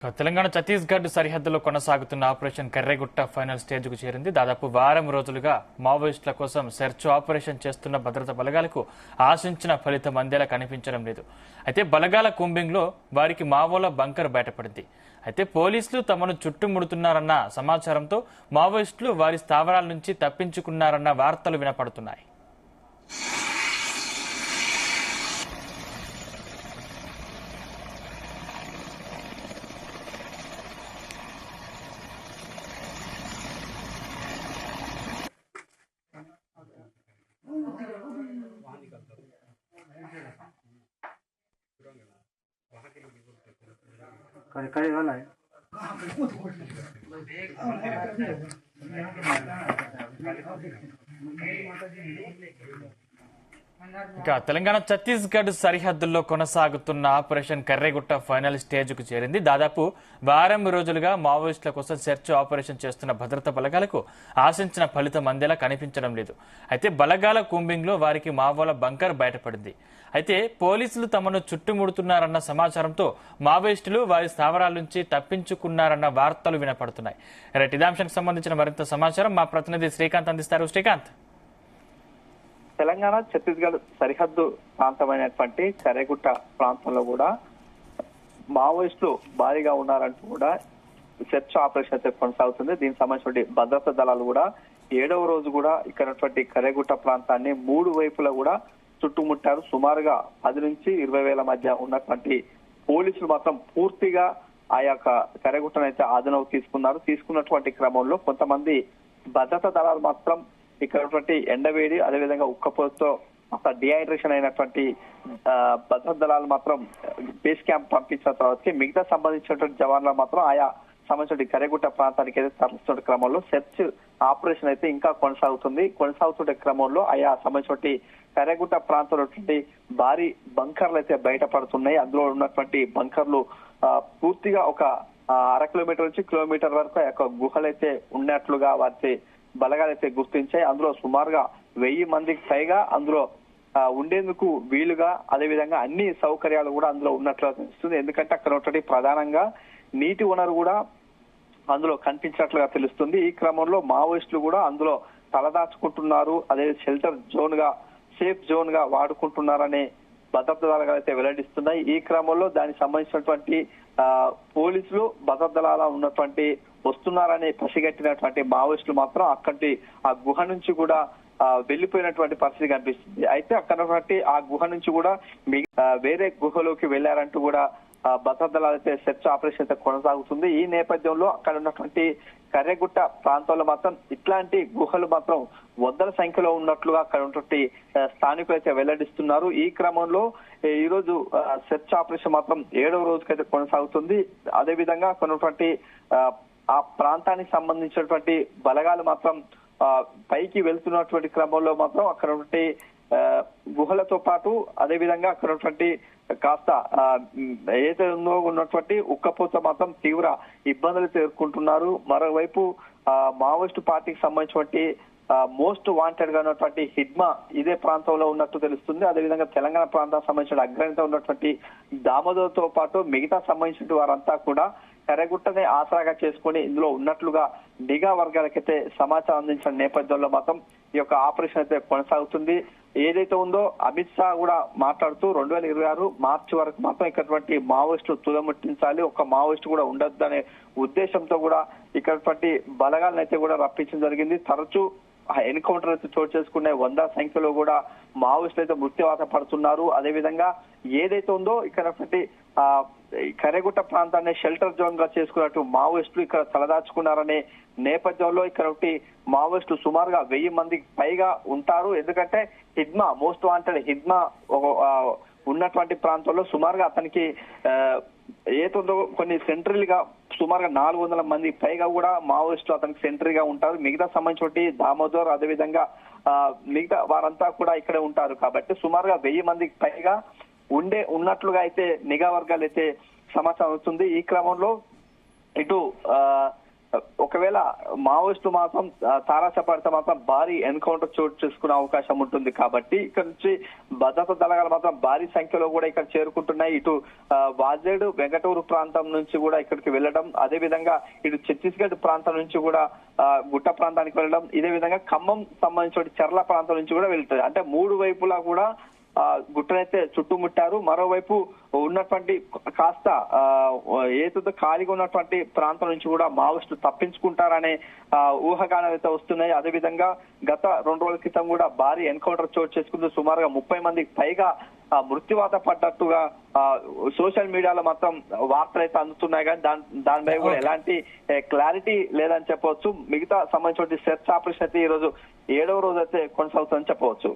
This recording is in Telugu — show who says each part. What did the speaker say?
Speaker 1: తెలంగాణ ఛత్తీస్గఢ్ సరిహద్దులో కొనసాగుతున్న ఆపరేషన్ కర్రెగుట్ట ఫైనల్ స్టేజ్ కు చేరింది. దాదాపు వారం రోజులుగా మావోయిస్టుల కోసం సెర్చ్ ఆపరేషన్ చేస్తున్న భద్రతా బలగాలకు ఆశించిన ఫలితం అందేలా కనిపించడం లేదు. అయితే బలగాల కూంబింగ్ లో వారికి మావోల బంకర్ బయటపడింది. అయితే పోలీసులు తమను చుట్టుముడుతున్నారన్న సమాచారంతో మావోయిస్టులు వారి స్థావరాల నుంచి తప్పించుకున్నారన్న వార్తలు వినపడుతున్నాయి.
Speaker 2: करे वाला है
Speaker 1: ఇక తెలంగాణ ఛత్తీస్గఢ్ సరిహద్దుల్లో కొనసాగుతున్న ఆపరేషన్ కర్రెగుట్ట ఫైనల్ స్టేజ్ కు చేరింది. దాదాపు వారం రోజులుగా మావోయిస్టుల కోసం సెర్చ్ ఆపరేషన్ చేస్తున్న భద్రతా బలగాలకు ఆశించిన ఫలితం అందేలా కనిపించడం లేదు. అయితే బలగాల కూంబింగ్ లో వారికి మావోల బంకర్ బయటపడింది. అయితే పోలీసులు తమను చుట్టుముడుతున్నారన్న సమాచారంతో మావోయిస్టులు వారి స్థావరాల నుంచి తప్పించుకున్నారన్న వార్తలు వినపడుతున్నాయి. రైట్, ఇదే అంశానికి సంబంధించిన మరింత సమాచారం మా ప్రతినిధి శ్రీకాంత్ అందిస్తారు. శ్రీకాంత్,
Speaker 3: తెలంగాణ ఛత్తీస్గఢ్ సరిహద్దు ప్రాంతమైనటువంటి కర్రెగుట్ట ప్రాంతంలో కూడా మావోయిస్టులు భారీగా ఉన్నారంటూ కూడా సెర్చ్ ఆపరేషన్ అయితే కొనసాగుతుంది. దీనికి సంబంధించిన భద్రతా దళాలు కూడా 7వ రోజు కూడా ఇక్కడ కర్రెగుట్ట ప్రాంతాన్ని 3 వైపులా కూడా చుట్టుముట్టారు. సుమారుగా 10 నుంచి 20 వేల మధ్య ఉన్నటువంటి పోలీసులు మాత్రం పూర్తిగా ఆ యొక్క కర్రెగుట్టను అయితే ఆధీనంలోకి తీసుకున్నటువంటి క్రమంలో కొంతమంది భద్రతా దళాలు మాత్రం ఇక్కడ ఎండవేడి అదేవిధంగా ఉక్కపోతతో అసలు డిహైడ్రేషన్ అయినటువంటి భద్రతా దళాలు మాత్రం బేస్ క్యాంప్ పంపించిన తర్వాత మిగతా సంబంధించినటువంటి జవాన్లు మాత్రం ఆయా సంబంధించిన కర్రెగుట్ట ప్రాంతానికి అయితే తరలిస్తున్న క్రమంలో సెర్చ్ ఆపరేషన్ అయితే ఇంకా కొనసాగుతున్న క్రమంలో ఆయా సంబంధించిన కర్రెగుట్ట ప్రాంతంలో భారీ బంకర్లు అయితే బయటపడుతున్నాయి. అందులో ఉన్నటువంటి బంకర్లు పూర్తిగా ఒక 1/2 కిలోమీటర్ నుంచి కిలోమీటర్ వరకు ఆ యొక్క గుహలు అయితే ఉన్నట్లుగా వారి బలగాలు అయితే గుర్తించాయి. అందులో సుమారుగా 1000 మందికి పైగా అందులో ఉండేందుకు వీలుగా అదేవిధంగా అన్ని సౌకర్యాలు కూడా అందులో ఉన్నట్లుగా తెలుస్తుంది. ఎందుకంటే అక్కడ ఉన్నటువంటి ప్రధానంగా నీటి వనరు కూడా అందులో కనిపించినట్లుగా తెలుస్తుంది. ఈ క్రమంలో మావోయిస్టులు కూడా అందులో తలదాచుకుంటున్నారు, అదే షెల్టర్ జోన్ గా సేఫ్ జోన్ గా వాడుకుంటున్నారనే భద్రతా దళాలు అయితే వెల్లడిస్తున్నాయి. ఈ క్రమంలో దానికి సంబంధించినటువంటి పోలీసులు భద్రతా దళాల ఉన్నటువంటి వస్తున్నారని పసిగట్టినటువంటి మావోయిస్టులు మాత్రం అక్కడి ఆ గుహ నుంచి కూడా వెళ్లిపోయినటువంటి పరిస్థితి కనిపిస్తుంది. అయితే అక్కడ ఆ గుహ నుంచి కూడా వేరే గుహలోకి వెళ్లారంటూ కూడా భద్రతా దళాలు అయితే సెర్చ్ ఆపరేషన్ అయితే కొనసాగుతుంది. ఈ నేపథ్యంలో అక్కడ ఉన్నటువంటి కర్రెగుట్ట ప్రాంతంలో మాత్రం ఇట్లాంటి గుహలు మాత్రం వందల సంఖ్యలో ఉన్నట్లుగా అక్కడ ఉన్నటువంటి స్థానికులు అయితే వెల్లడిస్తున్నారు. ఈ క్రమంలో ఈ రోజు సెర్చ్ ఆపరేషన్ మాత్రం 7వ రోజుకైతే కొనసాగుతుంది. అదేవిధంగా కొన్నటువంటి ఆ ప్రాంతానికి సంబంధించినటువంటి బలగాలు మాత్రం పైకి వెళ్తున్నటువంటి క్రమంలో మాత్రం అక్కడ గుహలతో పాటు అదేవిధంగా అక్కడ కాస్త ఏదైతే ఉన్నటువంటి ఉక్కపోత మాత్రం తీవ్ర ఇబ్బందులు ఎదుర్కొంటున్నారు. మరోవైపు మావోయిస్టు పార్టీకి సంబంధించినటువంటి మోస్ట్ వాంటెడ్ గా ఉన్నటువంటి హిడ్మా ఇదే ప్రాంతంలో ఉన్నట్టు తెలుస్తుంది. అదేవిధంగా తెలంగాణ ప్రాంతానికి సంబంధించిన అగ్రహిత ఉన్నటువంటి దామోదర్తో పాటు మిగతా సంబంధించిన వారంతా కూడా కర్రెగుట్టనే ఆసరాగా చేసుకుని ఇందులో ఉన్నట్లుగా నిఘా వర్గాలకైతే సమాచారం అందించిన నేపథ్యంలో మాత్రం ఈ యొక్క ఆపరేషన్ అయితే కొనసాగుతుంది. ఏదైతే ఉందో అమిత్ షా కూడా మాట్లాడుతూ 2026 మార్చి వరకు మాత్రం ఇక్కడ మావోయిస్టులు తుదముట్టించాలి, ఒక మావోయిస్టు కూడా ఉండొద్దు అనే ఉద్దేశంతో కూడా ఇక్కడ బలగాలను అయితే కూడా రప్పించడం జరిగింది. తరచూ ఎన్కౌంటర్ అయితే చోటు చేసుకునే 100 సంఖ్యలో కూడా మావోయిస్టులు అయితే మృత్యువాత పడుతున్నారు. అదేవిధంగా ఏదైతే ఉందో ఇక్కడ కర్రెగుట్ట ప్రాంతాన్ని షెల్టర్ జోన్ గా చేసుకున్నట్టు మావోయిస్టులు ఇక్కడ తలదాచుకున్నారనే నేపథ్యంలో ఇక్కడ మావోయిస్టులు సుమారుగా 1000 మందికి పైగా ఉంటారు. ఎందుకంటే హిడ్మా మోస్ట్ వాంటెడ్ హిడ్మా ఉన్నటువంటి ప్రాంతంలో సుమారుగా అతనికి ఏతుందో కొన్ని సెంట్రల్ గా సుమారుగా 400 మంది పైగా కూడా మావోయిస్టులు అతనికి సెంట్రీ గా ఉంటారు. మిగతా సంబంధించి దామోదర్ అదేవిధంగా మిగతా వారంతా కూడా ఇక్కడే ఉంటారు. కాబట్టి సుమారుగా 1000 మందికి పైగా ఉన్నట్లుగా అయితే నిఘా వర్గాలు అయితే సమాచారం అవుతుంది. ఈ క్రమంలో ఇటు ఒకవేళ మావోయిస్టులు మాత్రం తారాసపడితే మాత్రం భారీ ఎన్కౌంటర్ చోటు చేసుకునే అవకాశం ఉంటుంది కాబట్టి ఇక్కడ నుంచి భద్రతా దళాలు మాత్రం భారీ సంఖ్యలో కూడా ఇక్కడ చేరుకుంటున్నాయి. ఇటు వాజేడు వెంకటూరు ప్రాంతం నుంచి కూడా ఇక్కడికి వెళ్ళడం, అదే విధంగా ఇటు ఛత్తీస్గఢ్ ప్రాంతం నుంచి కూడా గుట్ట ప్రాంతానికి వెళ్ళడం, ఇదే విధంగా ఖమ్మం సంబంధించిన చర్ల ప్రాంతం నుంచి కూడా వెళ్తుంది. అంటే మూడు వైపులా కూడా గుట్టనైతే చుట్టుముట్టారు. మరోవైపు ఉన్నటువంటి కాస్త ఏదో ఖాళీగా ఉన్నటువంటి ప్రాంతం నుంచి కూడా మావోయిస్టులు తప్పించుకుంటారనే ఊహాగానాలు అయితే వస్తున్నాయి. అదేవిధంగా గత 2 రోజుల క్రితం కూడా భారీ ఎన్కౌంటర్ చోటు చేసుకుంటూ సుమారుగా 30 మందికి పైగా మృత్యువాత పడ్డట్టుగా సోషల్ మీడియాలో మాత్రం వార్తలు అయితే అందుతున్నాయి. కానీ దానిపై కూడా ఎలాంటి క్లారిటీ లేదని చెప్పవచ్చు. మిగతా సంబంధించిన సెర్చ్ ఆపరేషన్ అయితే ఈ రోజు 7వ రోజు అయితే కొనసాగుతుందని చెప్పవచ్చు.